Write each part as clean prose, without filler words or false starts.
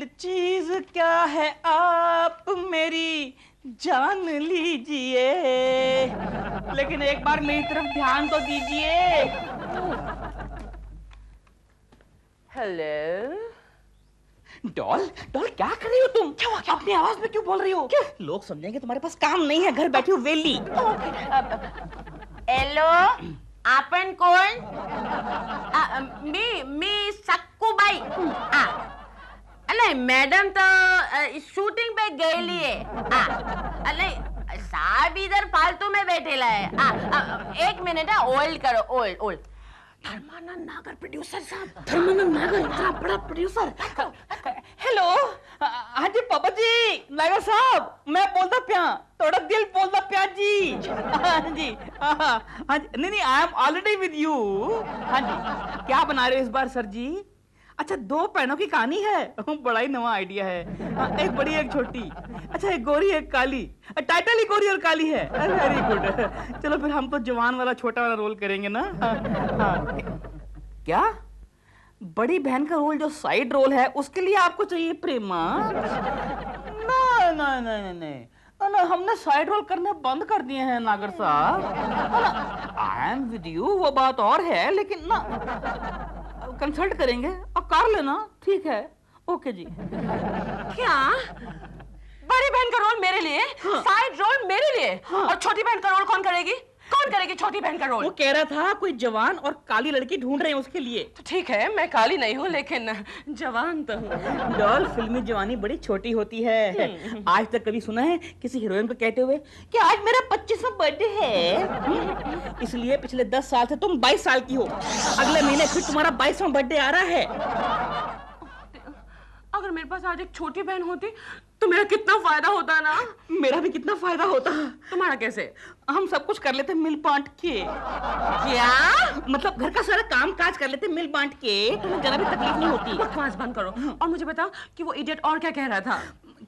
चीज क्या है आप मेरी जान लीजिए, लेकिन एक बार मेरी तरफ ध्यान तो दीजिए। हेलो डॉल, डॉल क्या कर रही हो तुम? क्या हुआ? अपनी आवाज में क्यों बोल रही हो? क्या लोग समझेंगे तुम्हारे पास काम नहीं है, घर बैठी हो वेली। हेलो, आपण कोण? मी सक्कूबाई। नहीं, मैडम तो शूटिंग पे गई है। नहीं, साहब इधर फालतू में बैठेला है। एक मिनट, होल्ड करो, होल्ड। धर्मानंद नागर प्रोड्यूसर साहब, धर्मानंद नागर साहब बड़ा प्रोड्यूसर। हेलो, हाँ जी पापा जी, नागर साहब मैं बोलता प्या, थोड़ा दिल बोलता प्या जी। हाँ जी, हाँ जी, नहीं I am already with you. हाँ जी, क्या बना रहे हो इस बार सर जी? अच्छा, दो बहनों की कहानी है, बड़ा ही नवा आइडिया है। एक बड़ी एक छोटी, अच्छा एक गोरी एक काली, टाइटल ही गोरी और काली है। वेरी गुड, चलो फिर हम तो जवान वाला छोटा वाला रोल करेंगे ना। हाँ। क्या बड़ी बहन का रोल जो साइड रोल है उसके लिए आपको चाहिए प्रेमा? ना ना ना ना ना ना, हमने साइड रोल करने बंद कर दिए हैं नागर साहब। आई एम विद यू वो बात और है, लेकिन ना कंसल्ट करेंगे और कर लेना, ठीक है? ओके जी। क्या बड़ी बहन का रोल मेरे लिए? हाँ। साइड रोल मेरे लिए? हाँ। और छोटी बहन का रोल कौन करेगी? कौन करेगी छोटी बहन का रोल? वो कह रहा था कोई जवान और काली लड़की ढूंढ रहे हैं उसके लिए। तो ठीक है, मैं काली नहीं हूँ लेकिन जवान तो हूँ। डॉल, फिल्मी जवानी बड़ी छोटी होती है। आज तक कभी सुना है किसी हीरोइन को कहते हुए कि आज मेरा 25वां बर्थडे है? इसलिए पिछले 10 साल से तुम 22 साल की हो। अगले महीने फिर तुम्हारा 22वां बर्थडे आ रहा है। अगर मेरे पास आज एक छोटी बहन होती तो मेरा कितना फायदा होता ना। मेरा भी कितना फायदा होता। तुम्हारा कैसे? हम सब कुछ कर लेते मिल बांट के। क्या मतलब घर का सारा काम काज कर लेते मिल बांट के, तुम्हें जरा भी तकलीफ नहीं होती। बकवास बंद करो और मुझे बताओ कि वो इडियट और क्या कह रहा था?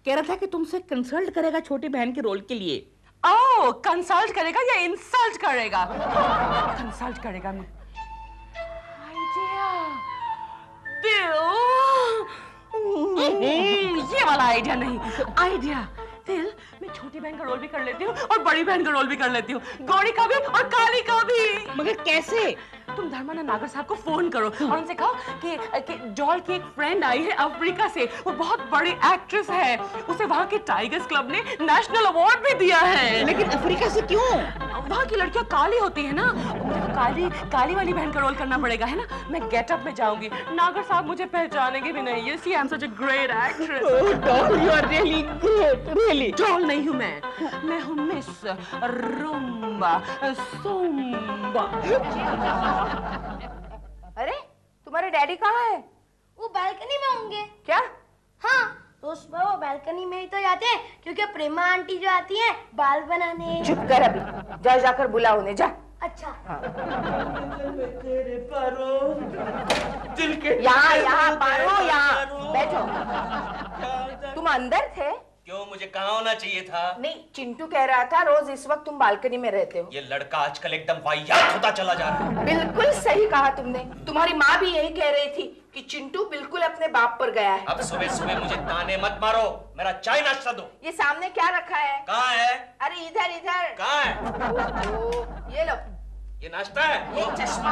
कह रहा था कि तुमसे कंसल्ट करेगा छोटी बहन के रोल के लिए। ओह, कंसल्ट करेगा या इंसल्ट करेगा? कंसल्ट करेगा। आइडिया ये वाला आइडिया नहीं, आइडिया दिल। मैं छोटी बहन का रोल भी कर लेती हूँ और बड़ी बहन का रोल भी कर लेती हूँ, गोरी का भी और काली का भी। मगर कैसे? तुम धर्मानंद नागर साहब को फोन करो और उनसे कहो कि डॉल की एक फ्रेंड आई है अफ्रीका से, वो बहुत बड़ी एक्ट्रेस है, उसे वहाँ के टाइगर्स क्लब ने नेशनल अवार्ड भी दिया है। लेकिन अफ्रीका से क्यों? वहाँ की लड़कियाँ काली होती है ना, मुझे तो काली वाली बहन का रोल करना पड़ेगा, है ना? मैं गेटअप में जाऊंगी, नागर साहब मुझे पहचानेंगे भी नहीं। You see, I'm such a great actress. Oh, doll, you are really great, really. Doll नहीं हूँ मैं हूँ मिस रूम्बा सुम्बा। अरे तुम्हारे डैडी कहाँ है? वो बालकनी में होंगे। क्या? हाँ, तो सुबह वो बालकनी में ही तो जाते हैं क्योंकि प्रेमा आंटी जो आती हैं बाल बनाने। चुप कर अभी, जा जाकर बुला उन्हें, जा। अच्छा। यहाँ पारो, यहाँ बैठो। तुम अंदर थे? क्यों, मुझे कहाँ होना चाहिए था? नहीं, चिंटू कह रहा था रोज इस वक्त तुम बालकनी में रहते हो। ये लड़का आजकल एकदम वाहियात होता चला जा रहा है। बिल्कुल सही कहा तुमने। तुम्हारी माँ भी यही कह रही थी कि चिंटू बिल्कुल अपने बाप पर गया है। अब सुबह सुबह मुझे ताने मत मारो, मेरा चाय नाश्ता दो। ये सामने क्या रखा है? कहाँ है? अरे इधर इधर। कहाँ है? ये लो। ये नाश्ता है? ये चश्मा।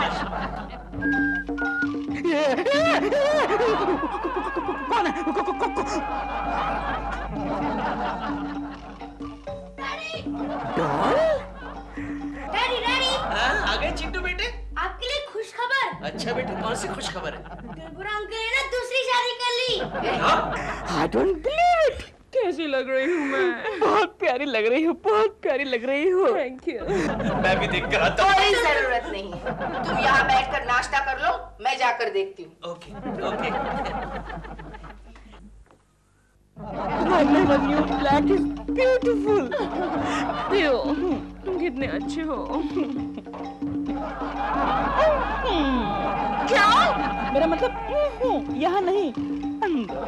कौन है? डैडी डैडी, आ गए चिंटू बेटे? आपके लिए खुश खबर। अच्छा बेटे, कौन सी खुश खबर है? बुरा अंकल ने ना दूसरी शादी कर ली। I don't believe it. कैसी लग रही हूँ मैं? बहुत प्यारी लग रही हो, बहुत प्यारी लग रही हो। Thank you. मैं भी देख कर आता हूँ। कोई जरूरत नहीं है, तुम यहाँ बैठकर नाश्ता कर लो, मैं जाकर देखती हूँ। Okay okay. My new black is beautiful. तुम कितने अच्छे हो। क्या? मेरा मतलब यहाँ नहीं, अंदर।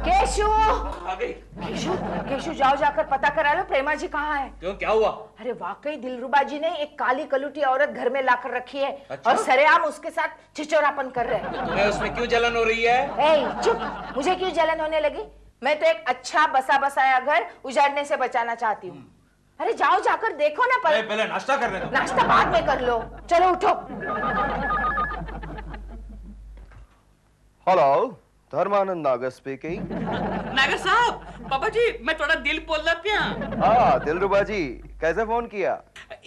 केशु आ गई। केशु केशु जाओ जाकर पता करा लो प्रेमा जी कहाँ है। क्यों, क्या हुआ? अरे वाकई दिलरुबा जी ने एक काली कलूटी औरत घर में लाकर रखी है। अच्छा? और सरेआम उसके साथ छिचोरापन कर रहे हैं। तुम्हें उसमें क्यों जलन हो रही है? ए, चुप, मुझे क्यों जलन होने लगी? मैं तो एक अच्छा बसा बसाया घर उजाड़ने से बचाना चाहती हूँ। अरे जाओ जाकर देखो ना। पहले नाश्ता करने दो। नाश्ता बाद में कर लो, चलो उठो। हेलो, धर्मानंद नागर स्पीकिंग। नागर साहब, पापा जी मैं थोड़ा दिल बोलता पिया। हाँ दिलरुबा जी, कैसे फोन किया?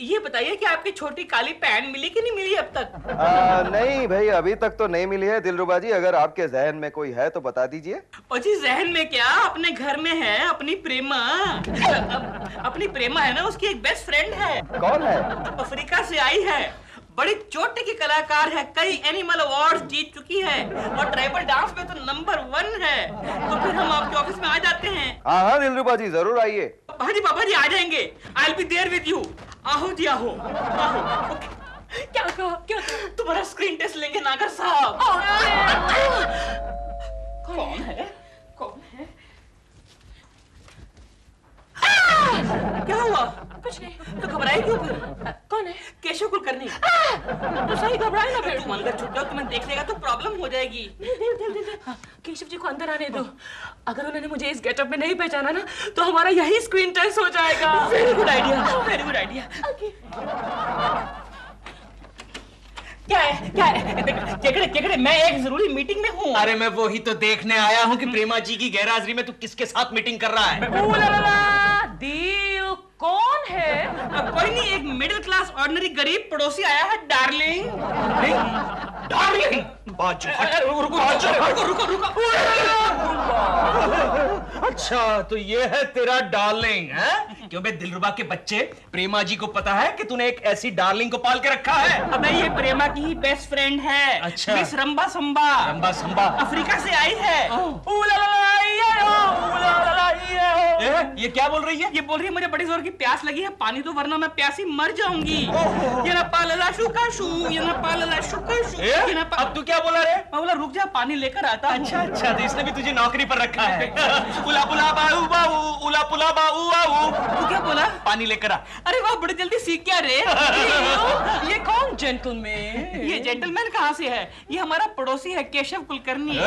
ये बताइए कि आपकी छोटी काली पैंट मिली कि नहीं मिली अब तक? नहीं भाई, अभी तक तो नहीं मिली है दिलरुबा जी। अगर आपके जहन में कोई है तो बता दीजिए। और जी जहन में क्या, अपने घर में है अपनी प्रेमा। अपनी प्रेमा है ना, उसकी एक बेस्ट फ्रेंड है। कौन है? अफ्रीका से आई है, बड़ी चोटी की कलाकार है, कई एनिमल अवार्ड्स जीत चुकी है और ट्राइबल डांस में तो नंबर 1 है। तो फिर हम आपके ऑफिस में आ जाते हैं। हाँ हाँ दिलरुबा जी, जरूर आइए। हाँ जी पापा जी आ जाएंगे। I will be there with you. आओ जी आओ, आओ। क्या कहा, क्या कहा? तुम्हारा स्क्रीन टेस्ट लेंगे नागर साहब। कौन है, कौन है? क्या हुआ? कुछ नहीं। तो घबराई क्यों फिर? कौन है? केशव कुलकर्णी। तो सही घबराए ना फिर। तुम अंदर छुप जाओ, तुम्हें देख लेगा तो प्रॉब्लम हो जाएगी। केशव जी को अंदर आने दो। अगर उन्होंने मुझे इस गेटअप में नहीं पहचाना ना तो हमारा यही स्क्रीन टेस्ट हो जाएगा। Very good idea, very good idea. क्या है, क्या है? केकड़े केकड़े, मैं एक जरूरी मीटिंग में हूँ। अरे मैं वो ही तो देखने आया हूँ कि प्रेमा जी की गैरहाजिरी में तू किसके साथ मीटिंग कर रहा है। दिल कौन है? कोई नहीं, एक मिडिल क्लास ऑर्डिनरी गरीब पड़ोसी आया है, डार्लिंग। डार्लिंग, बाजू हट। रुको रुको। अच्छा तो ये है तेरा डार्लिंग है? क्यों बे दिलरुबा के बच्चे, प्रेमा जी को पता है कि तूने एक ऐसी डार्लिंग को पाल के रखा है? अबे ये प्रेमा की ही बेस्ट फ्रेंड है। अच्छा। मिस रंबा संबा। रंबा संबा अफ्रीका से आई है। ये क्या बोल रही है? ये बोल रही है मुझे बड़ी जोर की प्यास लगी है, पानी दो वरना मैं प्यासी मर जाऊंगी। ये ना पालला शुका शू, ये ना पालला शुका शू, ये ना अब तू क्या बोला रे? मैं बोला रुक जा, पानी लेकर आता हूं। अच्छा अच्छा, तो इसने भी तुझे नौकरी पर रखा है। उला पुला बाऊ बाऊ, उला पुला बाऊ बाऊ। तू क्या बोला? पानी लेकर आ। अरे वाह, बड़ी जल्दी सीख क्या रे। ये कौन जेंटलमैन? ये जेंटलमैन कहाँ से है? ये हमारा पड़ोसी है, केशव कुलकर्णी।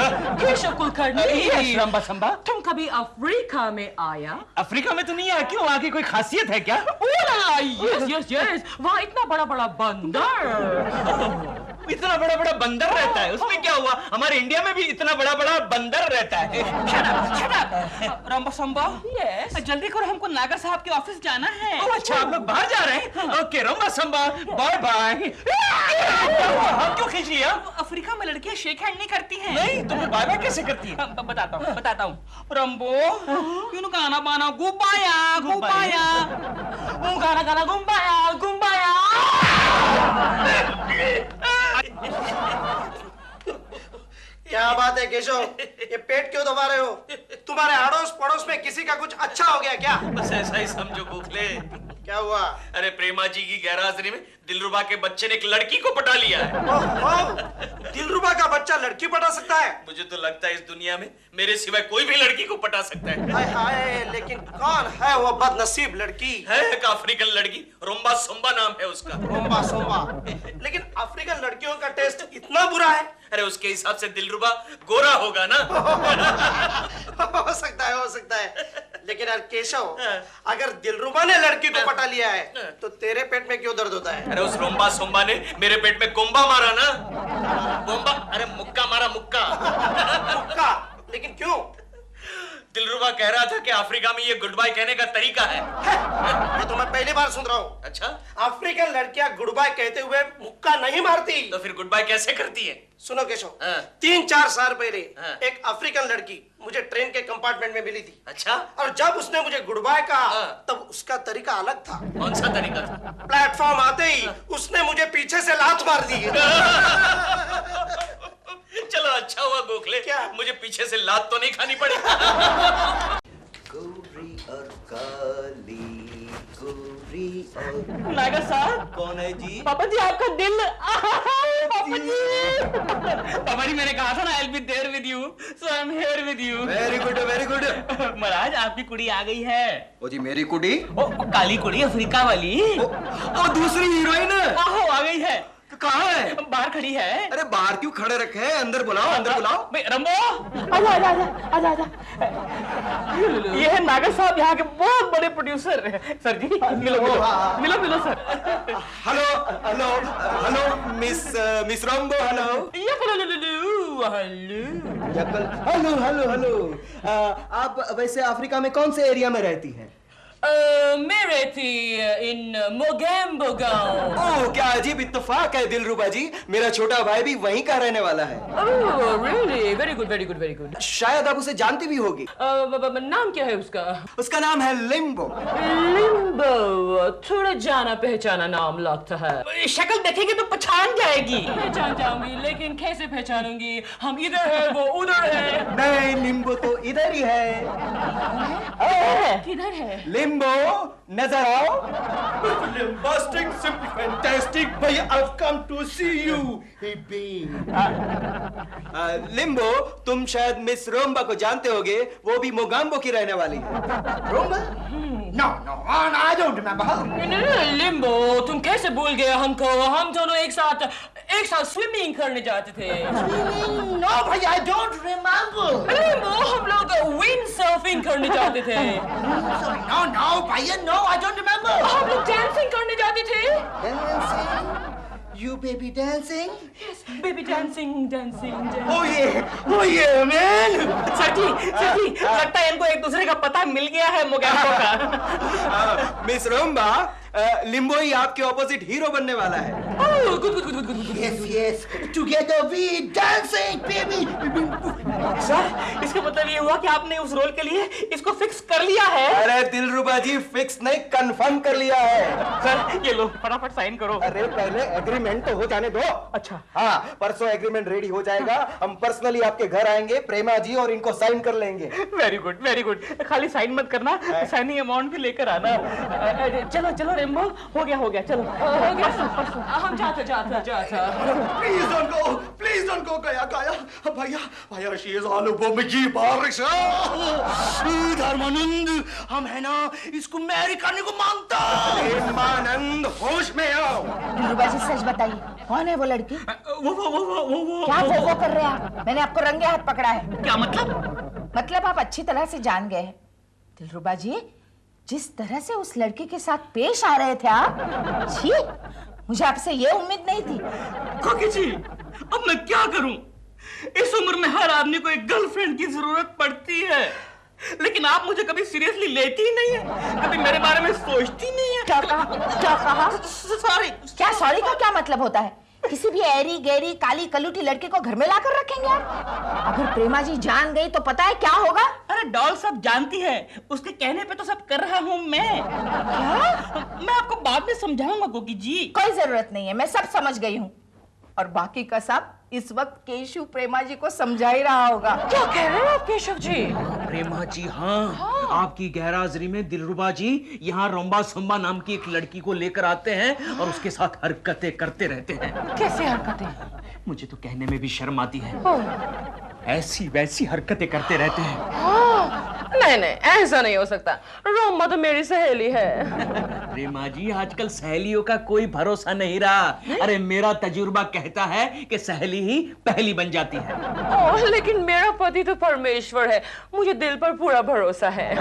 केशव कुलकर्णी। रंबा संबा, तुम कभी अफ्रीका में आया? अफ्रीका में तो नहीं आया, क्यों? वहाँ की कोई खासियत है क्या? यस यस यस, वहाँ इतना बड़ा बड़ा बंदर। इतना बड़ा बड़ा बंदर रहता है, उसमें क्या हुआ? हमारे इंडिया में भी इतना बड़ा बड़ा बंदर रहता है। Shut up. रंबा संबा, Yes. जल्दी करो, हमको नागर साहब के ऑफिस जाना है। ओह अच्छा, आप लोग बाहर जा रहे हैं? Okay rumba samba, bye bye. क्यों खींच लिया? अफ्रीका में लड़कियां शेक हैंड नहीं करती हैं। नहीं, तुम्हें बाय बाय कैसे करती है? बताता हूँ। रंबो, क्यों गाना बाना गुब्बाया गुब्बाया, गाना गाना गुम्बाया गुम्बाया। क्या बात है केशव, ये पेट क्यों दबा रहे हो? तुम्हारे अड़ोस पड़ोस में किसी का कुछ अच्छा हो गया क्या? बस ऐसा ही समझो गोखले। क्या हुआ? अरे प्रेमा जी की गैरहाजिरी में दिलरुबा के बच्चे ने एक लड़की को पटा लिया है। ओह, दिलरुबा का बच्चा लड़की पटा सकता है? मुझे तो लगता है इस दुनिया में मेरे सिवाय कोई भी लड़की को पटा सकता है। हाय हाय, लेकिन कौन है वो बदनसीब लड़की? है एक अफ्रीकन लड़की, रोम्बा सोम्बा नाम है उसका। रोम्बा सोम्बा। लेकिन अफ्रीकन लड़कियों का टेस्ट इतना बुरा है? अरे उसके हिसाब से दिलरुबा गोरा होगा ना। हो सकता है, हो सकता है। लेकिन यार केशव, अगर दिलरुबा ने लड़की को पटा लिया है तो तेरे पेट में क्यों दर्द होता है? अरे उस रोम्बा सोम्बा ने मेरे पेट में गोम्बा मारा ना। गोम्बा, अरे मुक्का मारा, मुक्का। मुक्का? लेकिन क्यों? दिलरुबा कह रहा था कि अफ्रीका में ये गुड बाय कहने का तरीका है। ये तो मैं पहली बार सुन रहा हूँ। अच्छा, अफ्रीकन लड़कियां गुड बाय कहते हुए मुक्का नहीं मारती। तो फिर गुड बाय कैसे करती है? सुनो केशव, हाँ। 3-4 साल पहले हाँ। एक अफ्रीकन लड़की मुझे ट्रेन के कंपार्टमेंट में मिली थी। अच्छा, और जब उसने मुझे गुड बाय कहा हाँ। तब उसका तरीका अलग था। कौन सा तरीका था? प्लेटफॉर्म आते ही उसने मुझे पीछे से लात मार दी। चलो अच्छा हुआ गोखले, क्या? मुझे पीछे से लात तो नहीं खानी पड़ी। गौरी और काली नायका साहब। कौन है जी? पापा जी आपका दिल। पापा जी मैंने कहा था ना I will be there with you, so I am here with you. Very good very good. Maharaj आपकी कुड़ी आ गई है। ओ जी मेरी कुड़ी? ओ काली कुड़ी अफ्रीका वाली। ओ दूसरी हीरोइन आहो आ गई है। कहाँ है? बाहर खड़ी है। अरे बाहर क्यों खड़े रखे हैं? अंदर बुलाओ अंदर बुलाओ। भाई रंबो आजा आजा आजा आजा आजा। ये है नागर साहब यहाँ के बहुत बड़े प्रोड्यूसर। सर जी मिलो मिलो मिलो मिलो sir. Hello hello hello miss Rambo hello. Hello hello hello. आप वैसे अफ्रीका में कौन से एरिया में रहती हैं? मैं रहती इन मोगेम्बो गांव। ओह क्या अजीब इत्तेफाक है दिलरुबा जी, मेरा छोटा भाई भी वहीं का रहने वाला है। Oh really, very good very good very good. शायद आप उसे जानती भी होगी। नाम क्या है उसका? उसका नाम है लिम्बो। लिम्बो, थोड़ा जाना पहचाना नाम लगता है। शक्ल देखेंगे तो पहचान जाएगी। पहचान जाऊंगी, लेकिन कैसे पहचानूंगी? हम इधर है वो उधर है। नहीं लिम्बो तो इधर ही है। किधर है? लिम्बो नजर आओ। Bombastic, simply fantastic, भैया I've come to see you. Limbo तुम शायद मिस रोम्बा को जानते होगे, वो भी मोगाम्बो की रहने वाली है। Roma? No, I don't remember her. Limbo, तुम कैसे भूल गए हमको? हम दोनों एक साथ स्विमिंग करने जाते थे। No, भैया I don't remember. लिम्बो, हम लोग विंड सर्फिंग करने जाते थे। No, भैया no, I don't remember. हम लोग डांसिंग करने जाते थे। Dancing? You baby dancing? Baby dancing dancing. Oh yeah, man. Sir ji लगता है इनको एक दूसरे का पता मिल गया है मोगैम्बो का। मिस रोम्बा लिम्बो ही आपके ऑपोजिट हीरो बनने वाला है। Good. Yes. Together we dancing, baby. Sir इसका मतलब ये हुआ कि आपने उस रोल के लिए इसको फिक्स कर लिया है। अरे दिलरुबा जी फिक्स नहीं कंफर्म कर लिया है। सर ये लो फटाफट साइन करो। अरे पहले एग्रीमेंट तो हो जाने दो। अच्छा हाँ परसों एग्रीमेंट रेडी हो जाएगा, हम पर्सनली आपके घर आएंगे, प्रेमा जी और इनको साइन कर लेंगे। Very good. खाली साइन मत करना, साइनिंग अमाउंट भी लेकर आना। चलो रेम्बो हो गया चलो। हो गया परसों। हम जाते। Please don't go, गया भैया she is all over me की बारिश। धर्मानंद हम है ना इसको मैरी करने को मांगता। प्रेमानंद होश में आओ। दिलरुबा जी सच बताइए, कौन है वो लड़की? वो क्या वो कर रहे हैं आप? मैंने आपको रंगे हाथ पकड़ा है। क्या मतलब? मतलब आप अच्छी तरह से जान गए हैं। दिलरुबा जी जिस तरह से उस लड़की के साथ पेश आ रहे थे आप, छी, मुझे आपसे ये उम्मीद नहीं थी। कोकी जी अब मैं क्या करूं? इस उम्र में हर आदमी को एक गर्लफ्रेंड की जरूरत पड़ती है, लेकिन आप मुझे कभी सीरियसली लेती ही नहीं है, कभी मेरे बारे में सोचती नहीं है। क्या कहा? सॉरी। क्या सॉरी का क्या मतलब होता है? किसी भी ऐरी गैरी काली कलूटी लड़के को घर में लाकर रखेंगे आप? अगर प्रेमा जी जान गई तो पता है क्या होगा? अरे डॉल सब जानती है, उसके कहने पे तो सब कर रहा हूँ मैं। क्या? मैं आपको बाद में समझाऊंगा कोकी जी। कोई जरूरत नहीं है, मैं सब समझ गई हूँ। और बाकी का सब इस वक्त केशव प्रेमा जी को समझा ही रहा होगा। क्या कह रहे हैं आप केशव जी? प्रेमा जी हाँ, आपकी गैरहाजिरी में दिलरुबा जी यहाँ रोम्बा सोम्बा नाम की एक लड़की को लेकर आते हैं और उसके साथ हरकतें करते रहते हैं। कैसे हरकतें? मुझे तो कहने में भी शर्म आती है। ऐसी वैसी हरकतें करते रहते हैं। नहीं ऐसा नहीं हो सकता। रोम्बा तो मेरी सहेली है। प्रेमा जी आजकल सहेलियों का कोई भरोसा नहीं रहा। अरे मेरा तजुर्बा कहता है कि सहेली ही पहली बन जाती है। ओह, लेकिन मेरा पति तो परमेश्वर है, मुझे दिल पर पूरा भरोसा है।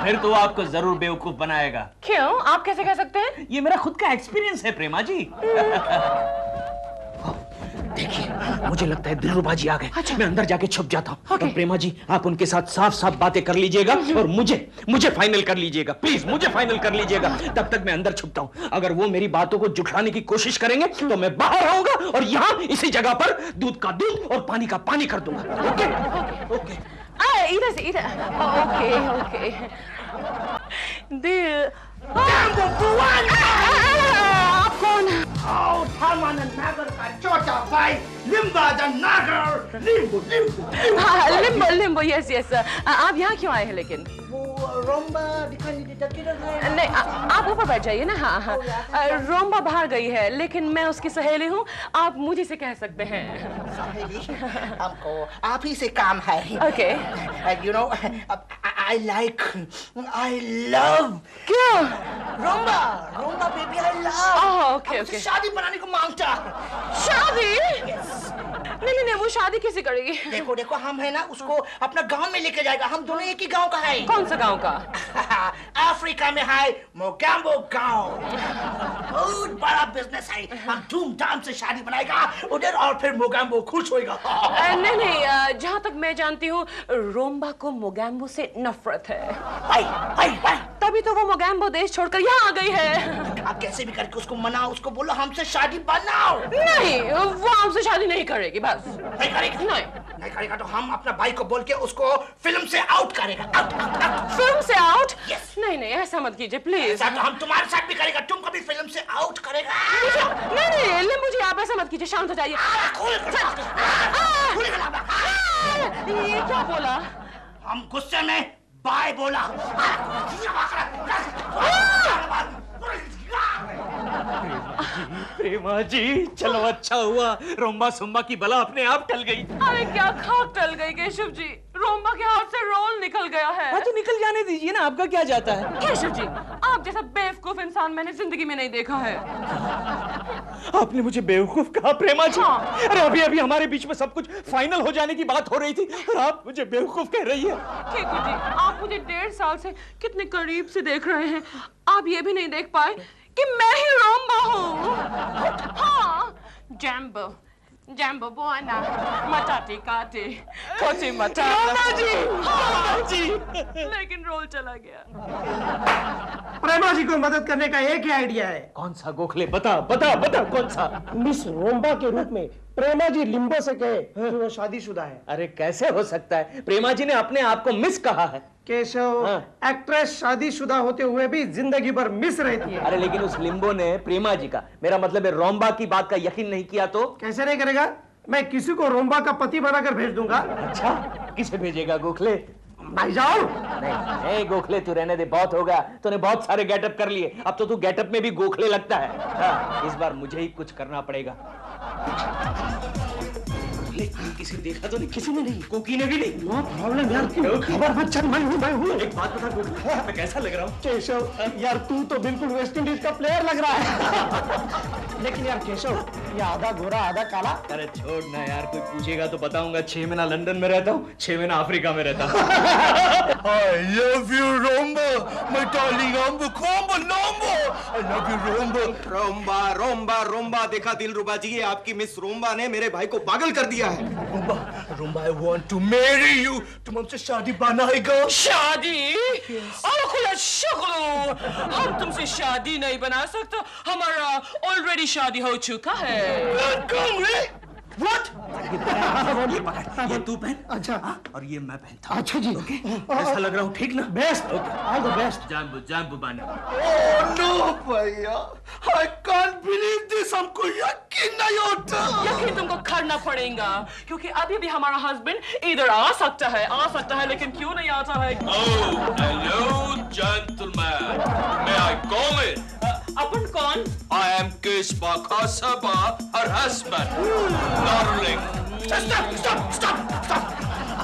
फिर तो आपको जरूर बेवकूफ बनाएगा। क्यों? आप कैसे कह सकते हैं? ये मेरा खुद का एक्सपीरियंस है प्रेमा जी। देखिए मुझे लगता है दिलरुबा जी आ गए। अच्छा। मैं अंदर जाके छुप जाता हूँ। और प्रेमा जी आप उनके साथ साफ बातें कर लीजिएगा और मुझे फाइनल कर लीजिएगा, प्लीज मुझे फाइनल कर लीजिएगा। तब तक मैं अंदर छुपता हूँ। अगर वो मेरी बातों को जुटाने की कोशिश करेंगे तो मैं बाहर आऊंगा और यहाँ इसी जगह पर दूध का दूध और पानी का पानी कर दूंगा। ओके? इधर से इधर। ओके। दिल आप कौन? धर्मानंद नागर का छोटा भाई लिम्बाजा नागर। लिम्बो। Limbo, yes. आप यहाँ क्यों आए हैं लेकिन? वो रोम्बा दिखाई नहीं देता, किधर है? नहीं, आप ऊपर बैठ जाइए ना। हाँ हाँ, रोम्बा बाहर गई है, लेकिन मैं उसकी सहेली हूँ, आप मुझे से कह सकते हैं। सहेली, हमको आप ही से काम है। Okay. You know, I like, I love. क्या? रोम्बा, रोम्बा बेबी, I love. ओके हमसे शादी बनाने को मांगता। शादी? नहीं नहीं, वो शादी कैसे करेगी? देखो देखो, हम है ना, उसको अपना गांव में लेके जाएगा। हम दोनों एक ही गांव का है। कौन सा गांव का? अफ्रीका में है मोगाम्बो गांव। बहुत बड़ा बिजनेस है। हम धूमधाम से शादी बनाएगा उधर, और फिर मोगाम्बो खुश होएगा। नहीं नहीं, जहाँ तक मैं जानती हूँ रोम्बा को मोगाम्बो से नफरत है। भाई, तभी तो वो मोगाम्बो देश छोड़कर यहाँ आ गई है। आप कैसे भी करके उसको मनाओ, उसको बोलो हमसे शादी बनाओ। नहीं, वो हमसे शादी नहीं करेगी, बस। नहीं करेगा? नहीं करेगा तो हम अपना भाई को बोल के उसको फिल्म से आउट करेगा। आउट। फिल्म से आउट? Yes. नहीं नहीं, ऐसा मत कीजिए प्लीज। ऐसा तो हम तुम्हारे साथ भी करेगा, तुमको भी फिल्म से आउट करेगा। नहीं नहीं, मुझे आप ऐसा मत कीजिए, शांत हो जाइए। ये क्या बोला? हम गुस्से में बाय बोला। प्रेमा जी, चलो अच्छा हुआ, रोम्बा सुम्बा की बला अपने आप टल गई। अरे क्या खाक टल गई केशव जी, रोम्बा के हाथ से रोल निकल गया है। हाँ तो निकल जाने दीजिए ना, आपका क्या जाता है। केशव जी, आप जैसा बेवकूफ इंसान मैंने जिंदगी में नहीं देखा है। आपने मुझे बेवकूफ कहा प्रेमा जी? हाँ। अरे अभी अभी हमारे बीच में सब कुछ फाइनल हो जाने की बात हो रही थी और आप मुझे बेवकूफ कह रही है। केकू जी, आप मुझे 1.5 साल से कितने करीब से देख रहे हैं, आप ये भी नहीं देख पाए कि मैं ही रोम्बा हूँ। हाँ, जैम्बो जैम्बो बुआना मटाटी काटे कोची मटा। हाँ जी, लेकिन रोल चला गया। प्रेमा जी को मदद करने का एक ही आइडिया है। कौन सा गोखले? बता बता बता, कौन सा? मिस रोम्बा के रूप में प्रेमा जी लिम्बो से कहे कि वो शादीशुदा है। अरे कैसे हो सकता है? प्रेमा जी ने अपने आप को मिस कहा है। केशव, एक्ट्रेस शादीशुदा होते हुए भी जिंदगी भर मिस रहती है। अरे लेकिन उस लिम्बो ने प्रेमा जी का, मेरा मतलब है रोम्बा की बात का यकीन नहीं किया तो? कैसे नहीं करेगा? मैं किसी को रोम्बा का पति बनाकर भेज दूंगा। अच्छा, किसे भेजेगा गोखले? भाई जाओ। नहीं गोखले, तू रहने दे, बहुत होगा। तूने बहुत सारे गेटअप कर लिए, अब तो तू गेटअप में भी गोखले लगता है। हाँ, इस बार मुझे ही कुछ करना पड़ेगा। किसी देखा तो नहीं? किसी ने नहीं, कोकी ने भी नहीं। नो प्रॉब्लम यार, खबर मत चल, मैं हूँ। एक बात बता गोखले, मैं कैसा लग रहा हूँ? केशव यार, तू तो बिल्कुल वेस्ट इंडीज का प्लेयर लग रहा है। लेकिन यार केशव, ये आधा गोरा आधा काला। अरे छोड़ ना यार, कोई पूछेगा तो बताऊंगा 6 महीना लंदन में रहता हूँ, 6 महीना अफ्रीका में रहता हूँ। I love you, Romba, my darling Romba, Combo, Lombo. I love you, Romba. रोम्बा रोम्बा रोम्बा, देखा दिलरुबा जी, आपकी मिस रोम्बा ने मेरे भाई को पागल कर दिया है। रोम्बा रोम्बा, I want to marry you. तुम हमसे शादी बनाएगा? शादी? हम तुमसे शादी नहीं बना सकते, हमारा ऑलरेडी शादी हो चुका है। What? ये तू पहन। अच्छा। और ये मैं पहनता। अच्छा जी। ओके, ऐसा लग रहा हूँ ठीक ना? Best, all the best. Jumbo jumbo बाना। Oh no, भैया, I can't believe this. हमको यकीन नहीं होता। यकीन तुमको करना पड़ेगा, क्योंकि अभी भी हमारा हस्बैंड इधर आ सकता है, लेकिन क्यों नहीं आता है? Oh, hello, gentlemen. May I come in? अपन कौन? I am Kishba Khasaba, her husband. Darling. Stop.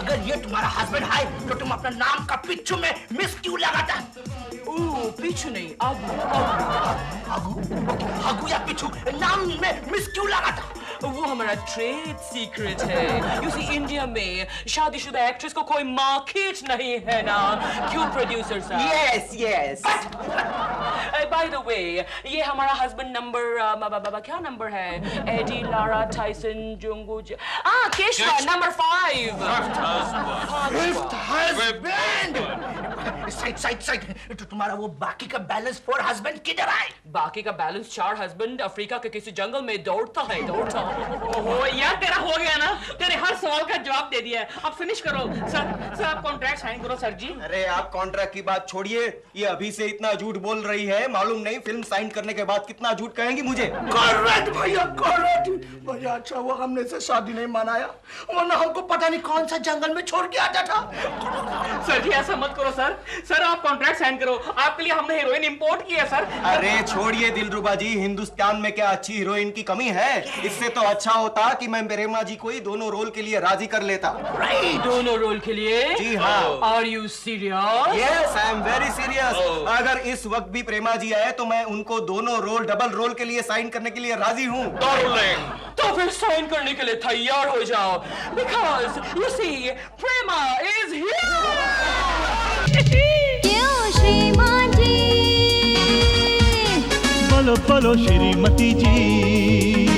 अगर ये तुम्हारा हस्बैंड है तो तुम अपना नाम का पिच्चू में मिस क्यों लगाता? पीछू नहीं, आगू या पिच्चू नाम में मिस क्यों लगाता? वो हमारा ट्रेड सीक्रेट है। You see, इंडिया में शादीशुदा एक्ट्रेस को कोई मार्केट नहीं है ना, क्यों प्रोड्यूसर साहब? Yes. By the way, ये हमारा हस्बैंड नंबर क्या नंबर है? एडी, लारा, टाइसन, जोंगो, केशवा नंबर 5। Fifth husband. साइड। तो तुम्हारा वो बाकी का बैलेंस 4 हस्बैंड किधर आए? बाकी का बैलेंस 4 हस्बैंड अफ्रीका के किसी जंगल में दौड़ता है। ओहो यार, तेरा हो गया ना, तेरे हर सवाल का जवाब दे दिया है, अब फिनिश करो। सर आप कॉन्ट्रैक्ट साइन करो सर जी। अरे आप कॉन्ट्रैक्ट की बात छोड़िए, ये अभी से इतना झूठ बोल रही है, मालूम मालूम नहीं फिल्म साइन करने के बाद कितना झूठ कहेंगी मुझे। करेक्ट भैया, करेक्ट भैया। अच्छा वो हमने से शादी नहीं मनाया, वरना हमको पता नहीं कौन सा जंगल में छोड़ के आता था। सर जी ऐसा मत करो सर। सर आप कॉन्ट्रैक्ट साइन करो, आपके लिए हमने हीरोइन इंपोर्ट की है सर। अरे छोड़िए दिलरुबा जी, हिंदुस्तान में क्या अच्छी हीरोइन की कमी है? इससे तो अच्छा होता कि मैं प्रेमा जी को ही दोनों रोल के लिए राजी कर लेता। राइट, दोनों रोल के लिए? जी हाँ। Are you serious? Yes I am very serious. अगर इस वक्त भी प्रेमा जी आए तो मैं उनको दोनों रोल, डबल रोल के लिए साइन करने के लिए राजी हूँ। तो फिर साइन करने के लिए तैयार हो जाओ, because you see Prema is here। क्यों श्रीमान जी? बोलो बोलो श्रीमती जी।